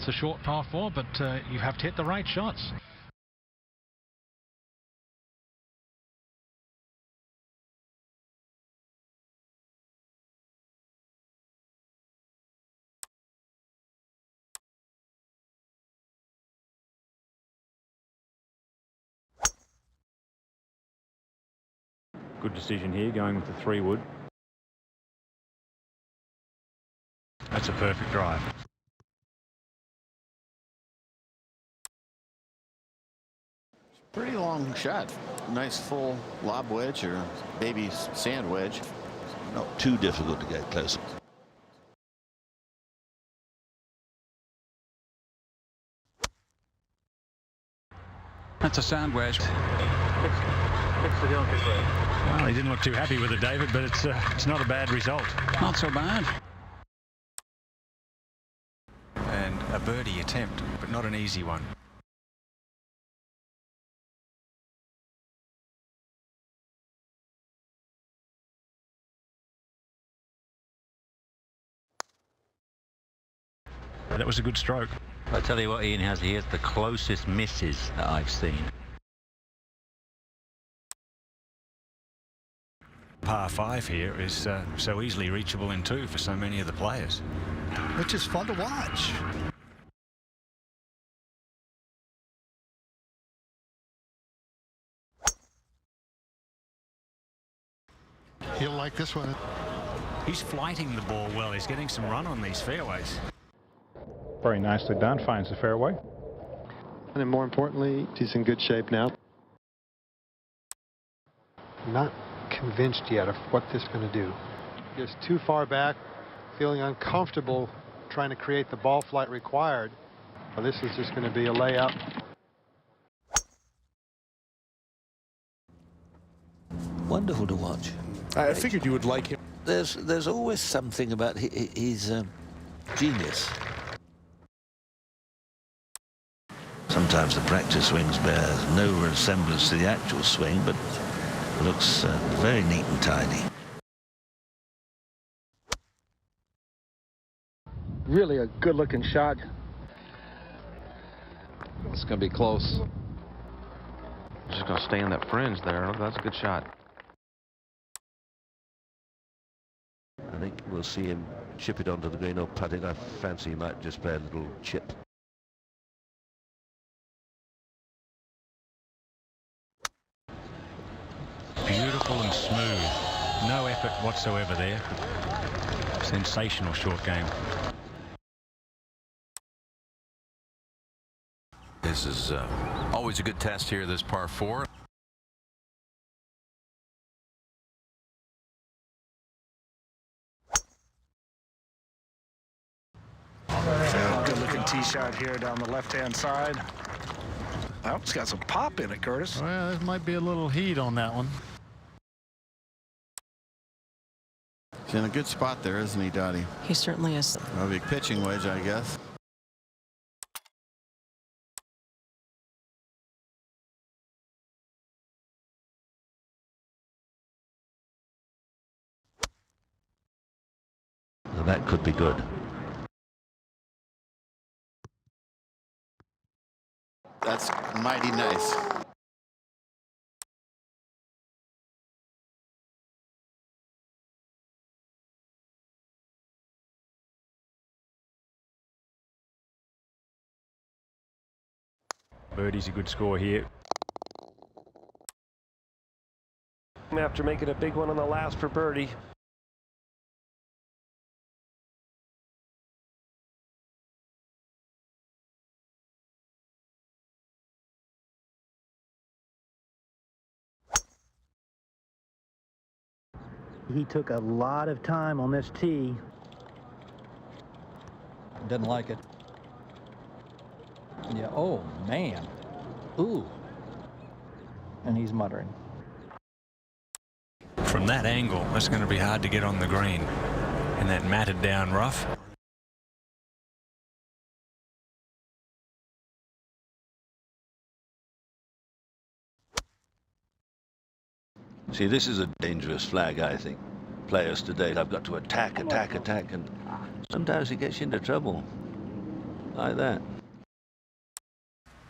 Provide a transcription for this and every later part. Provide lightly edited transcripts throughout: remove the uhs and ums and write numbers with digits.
It's a short par 4, but you have to hit the right shots. Good decision here, going with the 3-wood. That's a perfect drive. Pretty long shot. Nice full lob wedge or baby sand wedge. Not too difficult to get close. That's a sand wedge. Well, he didn't look too happy with it, David, but it's not a bad result. Not so bad. And a birdie attempt, but not an easy one. That was a good stroke. I tell you what, Ian has here, the closest misses that I've seen. Par 5 here is so easily reachable in 2 for so many of the players. Which is fun to watch. He'll like this one. He's flighting the ball well. He's getting some run on these fairways. Very nicely done. Finds the fairway. And then more importantly, he's in good shape now. Not convinced yet of what this is going to do. Just too far back, feeling uncomfortable trying to create the ball flight required. Well, this is just going to be a layup. Wonderful to watch. I figured you would like him. There's always something about his genius. Sometimes the practice swings bear no resemblance to the actual swing, but looks very neat and tidy. Really a good-looking shot. It's going to be close. Just going to stay in that fringe there. That's a good shot. I think we'll see him chip it onto the green or putt it. I fancy he might just play a little chip. Beautiful and smooth. No effort whatsoever there. Sensational short game. This is always a good test here, this par 4. Good-looking tee shot here down the left-hand side. Oh, it's got some pop in it, Curtis. Well, there might be a little heat on that one. He's in a good spot there, isn't he, Dottie? He certainly is. A big pitching wedge, I guess. Now that could be good. That's mighty nice. Birdie's a good score here. After making a big one on the last for birdie. He took a lot of time on this tee. Didn't like it. Yeah, oh man. Ooh. And he's muttering. From that angle, that's going to be hard to get on the green. And that matted down rough. See, this is a dangerous flag, I think. Players today have got to attack, and sometimes it gets you into trouble. like that.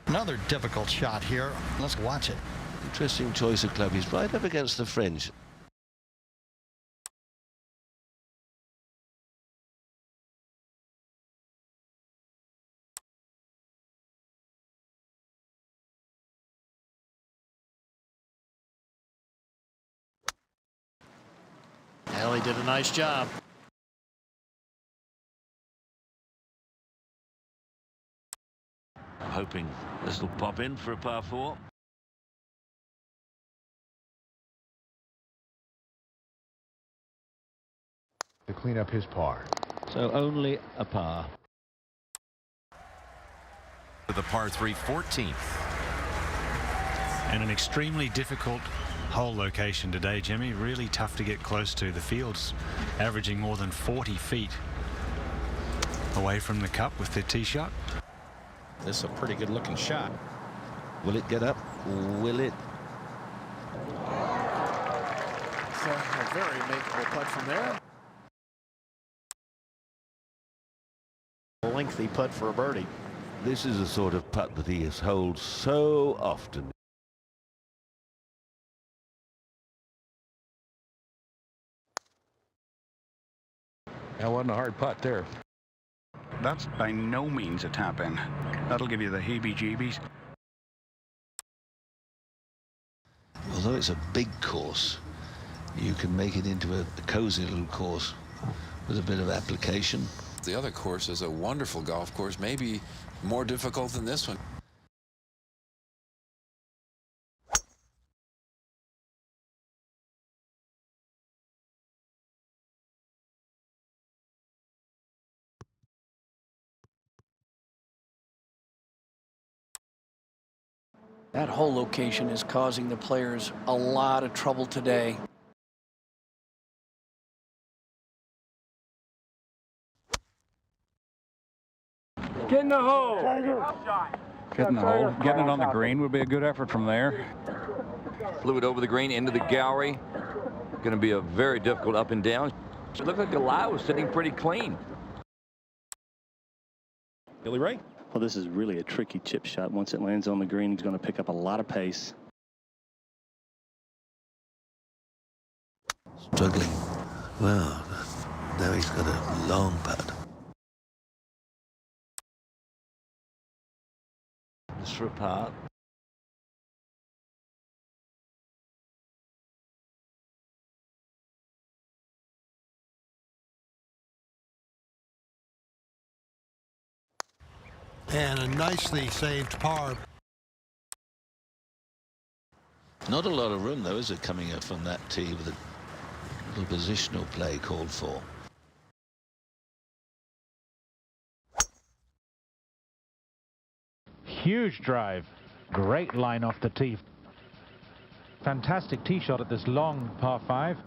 Another difficult shot here. Let's watch it. Interesting choice of club. He's right up against the fringe. Ellie did a nice job. Hoping this will pop in for a par 4. To clean up his par. So only a par. The par 3 14th. And an extremely difficult hole location today, Jimmy. Really tough to get close to. The field's averaging more than 40 feet away from the cup with their tee shot. This is a pretty good looking shot. Will it get up? Will it? So a very makeable putt from there. A lengthy putt for a birdie. This is the sort of putt that he has holed so often. That wasn't a hard putt there. That's by no means a tap in. That'll give you the heebie-jeebies. Although it's a big course, you can make it into a cozy little course with a bit of application. The other course is a wonderful golf course, maybe more difficult than this one. That hole location is causing the players a lot of trouble today. Get in the hole. Get in the hole. Getting it on the green would be a good effort from there. Flew it over the green into the gallery. Going to be a very difficult up and down. It looked like the lie was sitting pretty clean. Billy Ray? Well, this is really a tricky chip shot. Once it lands on the green, he's going to pick up a lot of pace. Struggling. Well, now he's got a long putt. Just for a par. And a nicely saved par. Not a lot of room, though, is it, coming up from that tee with a little positional play called for? Huge drive. Great line off the tee. Fantastic tee shot at this long par 5.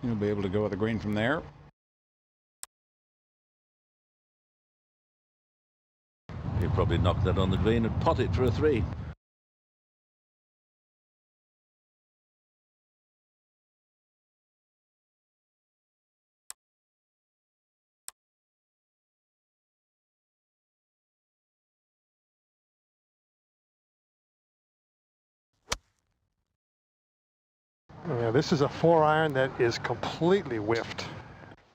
You'll be able to go with the green from there. He'll probably knock that on the green and pot it for a 3. Yeah, this is a 4-iron that is completely whiffed.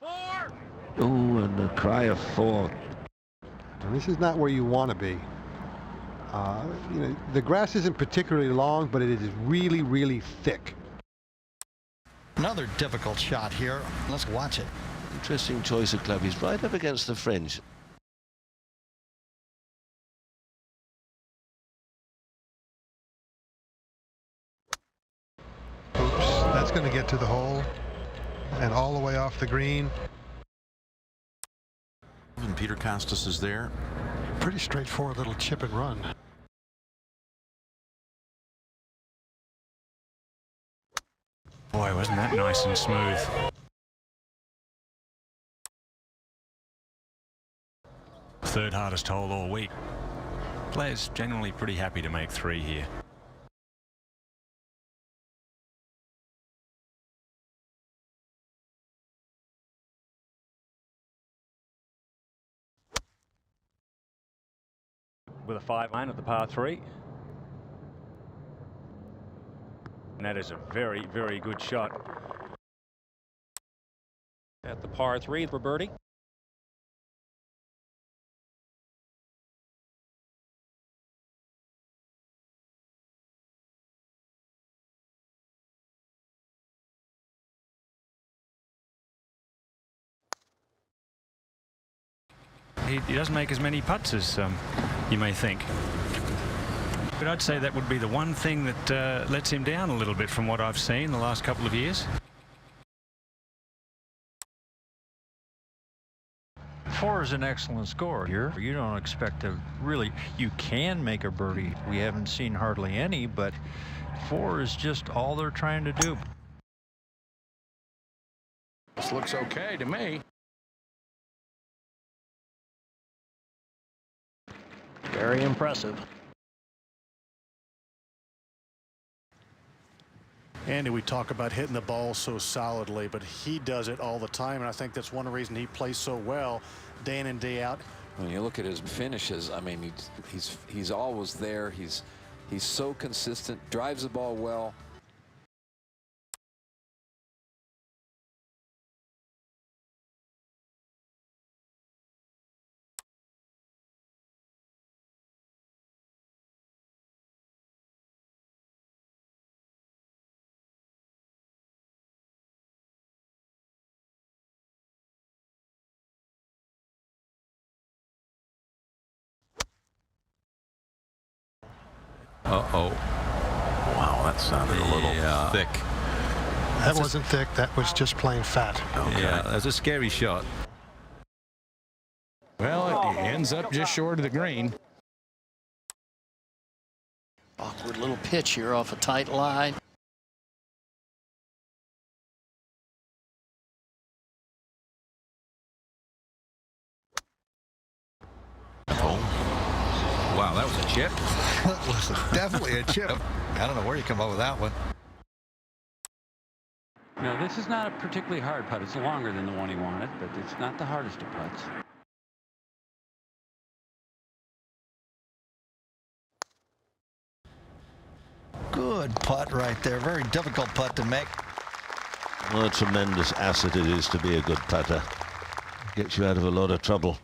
Oh, and a cry of 4. And this is not where you want to be. You know, the grass isn't particularly long, but it is really, really thick. Another difficult shot here. Let's watch it. Interesting choice of club. He's right up against the fringe. Oops, that's going to get to the hole and all the way off the green. And Peter Costas is there. Pretty straightforward little chip and run. Boy, wasn't that nice and smooth. Third hardest hole all week. Players generally pretty happy to make 3 here. with a 5-iron at the par 3. And that is a very, very good shot. At the par 3 for birdie. He doesn't make as many putts as you may think. But I'd say that would be the one thing that lets him down a little bit from what I've seen the last couple of years. 4 is an excellent score here. You don't expect to really, you can make a birdie. We haven't seen hardly any, but 4 is just all they're trying to do. This looks okay to me. Very impressive. Andy, we talk about hitting the ball so solidly, but he does it all the time, and I think that's one reason he plays so well day in and day out. When you look at his finishes, I mean, he's always there. He's so consistent, drives the ball well. Uh-oh. Wow, that sounded a little thick. That wasn't thick. That was just plain fat. Okay. Yeah, that's a scary shot. Well, it ends up just short of the green. Awkward little pitch here off a tight line. Wow, that was a chip. That was definitely a chip. I don't know where you come up with that one. No, this is not a particularly hard putt. It's longer than the one he wanted, but it's not the hardest of putts. Good putt right there. Very difficult putt to make. What a tremendous asset it is to be a good putter. Gets you out of a lot of trouble.